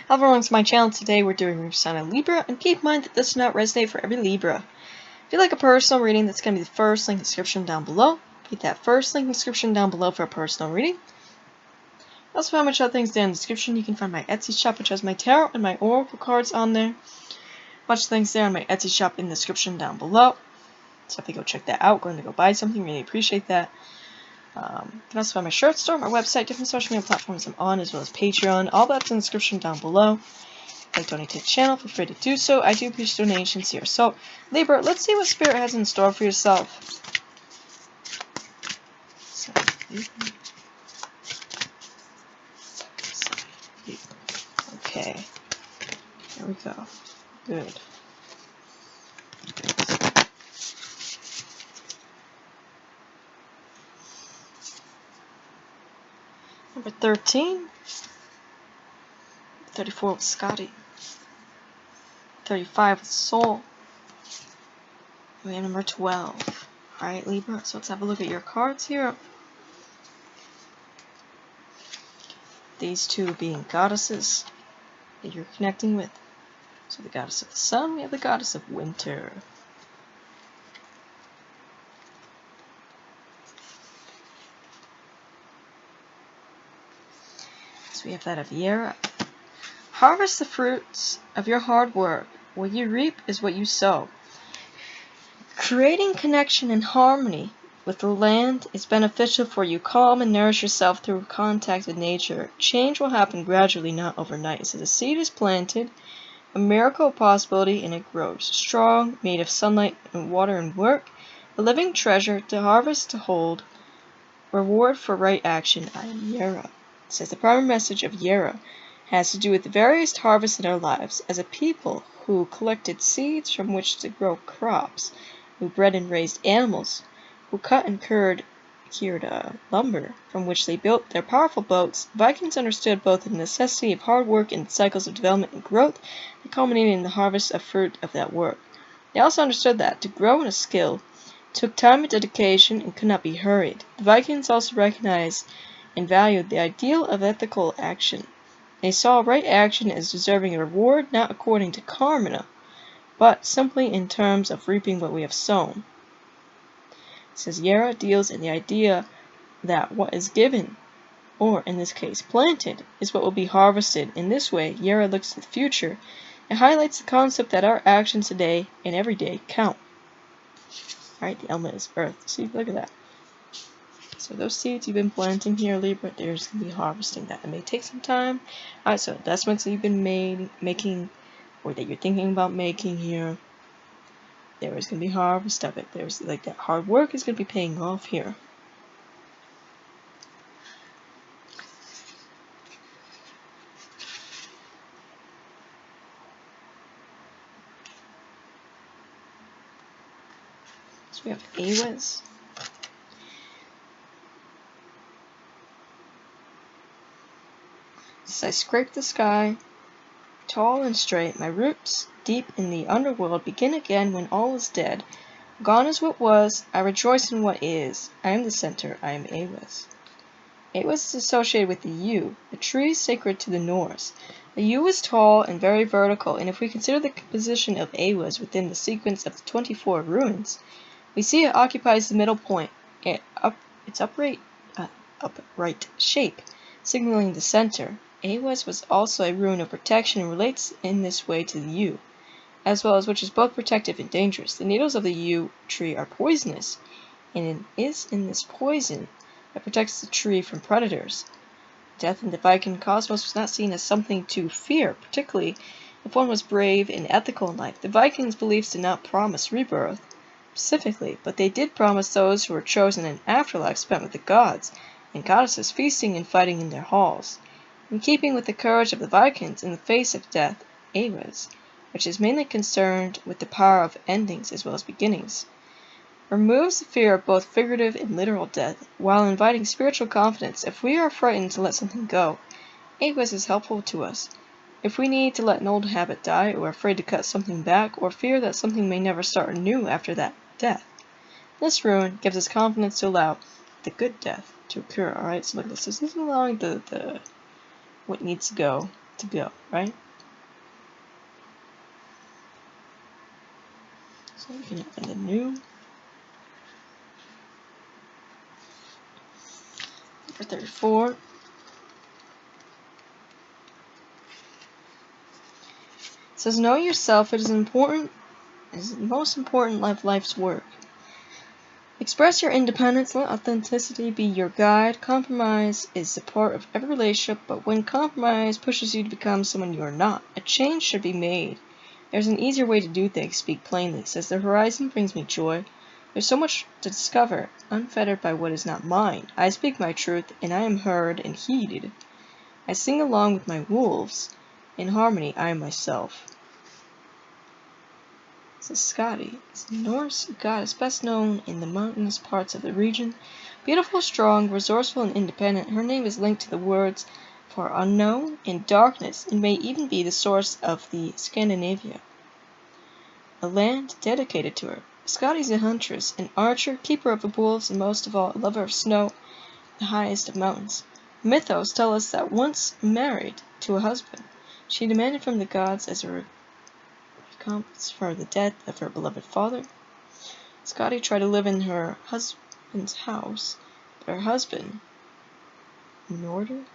Hello everyone, to my channel. Today we're doing Reaper sign on Libra, and keep in mind that this does not resonate for every Libra. If you like a personal reading, that's going to be the first link in the description down below. Get that first link in the description down below for a personal reading. I also found much other things down in the description. You can find my Etsy shop, which has my tarot and my oracle cards on there. Bunch of things there on my Etsy shop in the description down below. So if you go check that out, going to go buy something, really appreciate that. You can also find my shirt store, my website, different social media platforms I'm on, as well as Patreon. All that's in the description down below. If you'd like to donate to the channel, feel free to do so. I do appreciate donations here. So, Libra, let's see what Spirit has in store for yourself. Okay, here we go. Good. Number 13. 34 with Scotty. 35 with Soul. We have number 12. Alright, Libra, so let's have a look at your cards here. These two being goddesses that you're connecting with. So the goddess of the sun, we have the goddess of winter. So we have that of Yera. Harvest the fruits of your hard work. What you reap is what you sow. Creating connection and harmony with the land is beneficial for you. Calm and nourish yourself through contact with nature. Change will happen gradually, not overnight. So the seed is planted, a miracle possibility, and it grows. Strong, made of sunlight and water and work, a living treasure to harvest, to hold. Reward for right action. I am Yera. It says the primary message of Yera has to do with the various harvests in our lives. As a people who collected seeds from which to grow crops, who bred and raised animals, who cut and cured lumber from which they built their powerful boats, Vikings understood both the necessity of hard work and the cycles of development and growth that culminated in the harvest of fruit of that work. They also understood that to grow in a skill took time and dedication and could not be hurried. The Vikings also recognized and valued the ideal of ethical action. They saw right action as deserving a reward, not according to karma, but simply in terms of reaping what we have sown. It says Yera deals in the idea that what is given, or in this case planted, is what will be harvested. In this way, Yera looks to the future and highlights the concept that our actions today and every day count. Alright, the element is earth. See, look at that. So those seeds you've been planting here, Libra, there's going to be harvesting that. It may take some time. Alright, so investments that you've been making, or that you're thinking about making here, there is going to be harvest of it. There's like that hard work is going to be paying off here. So we have Awes. As I scrape the sky, tall and straight, my roots deep in the underworld begin again when all is dead. Gone is what was, I rejoice in what is. I am the center, I am Awes. Awes is associated with the yew, a tree sacred to the Norse. The yew is tall and very vertical, and if we consider the position of Awes within the sequence of the 24 runes, we see it occupies the middle point, its upright shape, signaling the center. Awes was also a rune of protection and relates in this way to the yew, as well as which is both protective and dangerous. The needles of the yew tree are poisonous, and it is in this poison that protects the tree from predators. Death in the Viking cosmos was not seen as something to fear, particularly if one was brave and ethical in life. The Vikings' beliefs did not promise rebirth specifically, but they did promise those who were chosen an afterlife spent with the gods and goddesses, feasting and fighting in their halls. In keeping with the courage of the Vikings in the face of death, Awes, which is mainly concerned with the power of endings as well as beginnings, removes the fear of both figurative and literal death, while inviting spiritual confidence. If we are frightened to let something go, Awes is helpful to us. If we need to let an old habit die, or are afraid to cut something back, or fear that something may never start anew after that death, this rune gives us confidence to allow the good death to occur. Alright, so look at this. This is allowing the what needs to go to go, right? So we can open the new. Number 34. It says, know yourself. It is important. It is the most important of life's work. Express your independence. Let authenticity be your guide. Compromise is a part of every relationship, but when compromise pushes you to become someone you are not, a change should be made. There's an easier way to do things. Speak plainly. It says, the horizon brings me joy. There's so much to discover, unfettered by what is not mine. I speak my truth, and I am heard and heeded. I sing along with my wolves. In harmony, I am myself. This is Skadi. It's a Norse goddess best known in the mountainous parts of the region. Beautiful, strong, resourceful, and independent, her name is linked to the words for unknown and darkness, and may even be the source of the Scandinavia, a land dedicated to her. Skadi is a huntress, an archer, keeper of the wolves, and most of all, a lover of snow, the highest of mountains. Mythos tell us that once married to a husband, she demanded from the gods as a recompense for the death of her beloved father. Skadi tried to live in her husband's house, but her husband, Norder,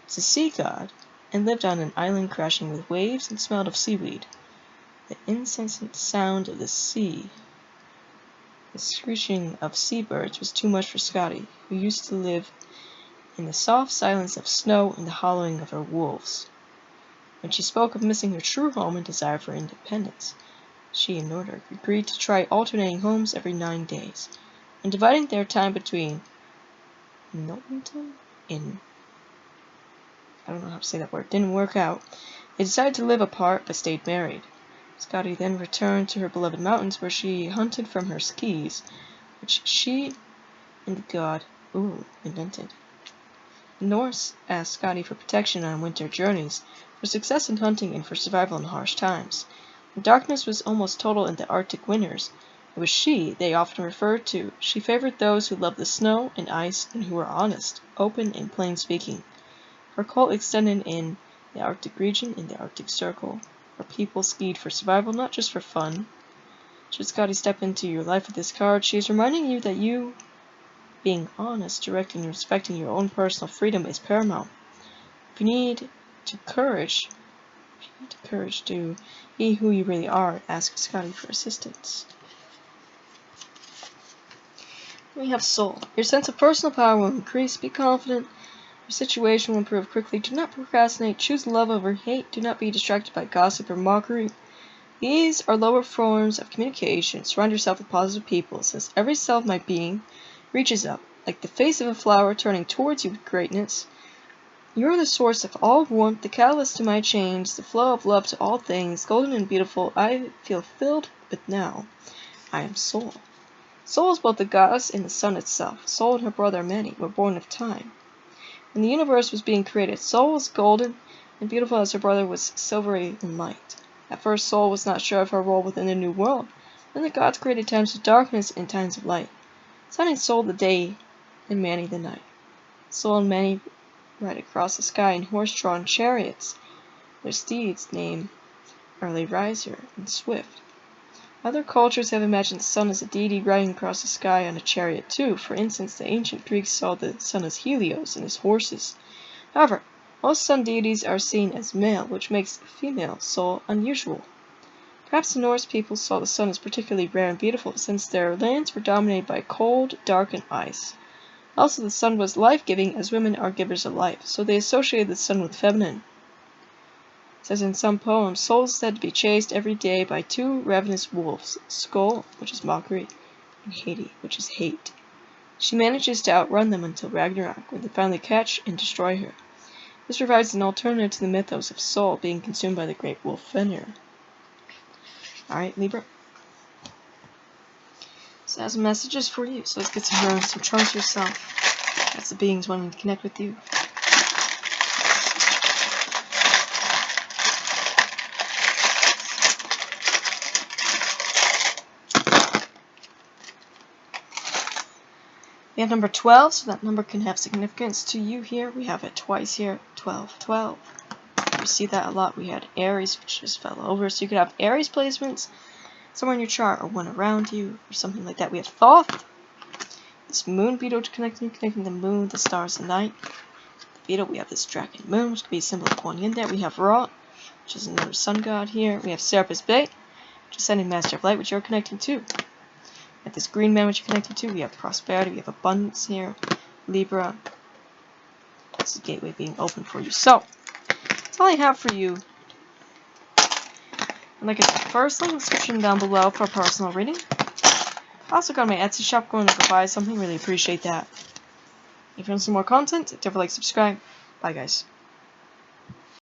was a sea god and lived on an island crashing with waves and smelled of seaweed. The incessant sound of the sea, the screeching of seabirds was too much for Skadi, who used to live in the soft silence of snow and the howling of her wolves. When she spoke of missing her true home and desire for independence, she and Norder agreed to try alternating homes every 9 days, and dividing their time between Nottington and I don't know how to say that word. Didn't work out. They decided to live apart but stayed married. Skadi then returned to her beloved mountains where she hunted from her skis, which she and the god invented. The Norse asked Skadi for protection on winter journeys, for success in hunting, and for survival in harsh times. When darkness was almost total in the Arctic winters, it was she they often referred to. She favored those who loved the snow and ice and who were honest, open, and plain-speaking. Her cult extended in the Arctic region, in the Arctic Circle, where people skied for survival, not just for fun. Should Skadi step into your life with this card, she is reminding you that you, being honest, directing, and respecting your own personal freedom is paramount. If you need courage to be who you really are, ask Skadi for assistance. We have Soul. Your sense of personal power will increase. Be confident. Your situation will improve quickly. Do not procrastinate. Choose love over hate. Do not be distracted by gossip or mockery. These are lower forms of communication. Surround yourself with positive people, since every cell of my being reaches up, like the face of a flower turning towards you with greatness. You are the source of all warmth, the catalyst to my change, the flow of love to all things, golden and beautiful. I feel filled with now. I am Soul. Soul is both the goddess and the sun itself. Soul and her brother Mani were born of time. When the universe was being created, Soul was golden and beautiful as her brother was silvery and light. At first, Soul was not sure of her role within the new world. Then the gods created times of darkness and times of light, assigning Soul the day and Mani the night. Soul and Mani ride across the sky in horse-drawn chariots. Their steeds named Early Riser and Swift. Other cultures have imagined the sun as a deity riding across the sky on a chariot too. For instance, the ancient Greeks saw the sun as Helios and his horses. However, most sun deities are seen as male, which makes female Soul unusual. Perhaps the Norse people saw the sun as particularly rare and beautiful, since their lands were dominated by cold, dark, and ice. Also, the sun was life-giving, as women are givers of life, so they associated the sun with feminine. It says in some poems, Soul is said to be chased every day by 2 ravenous wolves, Skull, which is mockery, and Hati, which is hate. She manages to outrun them until Ragnarok, when they finally catch and destroy her. This provides an alternative to the mythos of Soul being consumed by the great wolf Fenrir. Alright, Libra. So it has messages for you, so let's get some charts yourself. That's the beings wanting to connect with you. We have number 12, so that number can have significance to you here. We have it twice here, 12, 12. we see that a lot. We had Aries, which just fell over. So you could have Aries placements somewhere in your chart, or one around you, or something like that. We have Thoth, this moon beetle connecting the moon, the stars, the night. The beetle, we have this dragon moon, which could be a symbol of going in there. We have Ra, which is another sun god here. We have Serapis Bey, which is sending master of light, which you're connecting to. We have this green man, which you're connecting to. We have prosperity, we have abundance here. Libra. This is the gateway being open for you. So, that's all I have for you. And like I said, first link in the description down below for a personal reading. I also got my Etsy shop going to go buy something. Really appreciate that. If you want some more content, definitely like, subscribe. Bye, guys.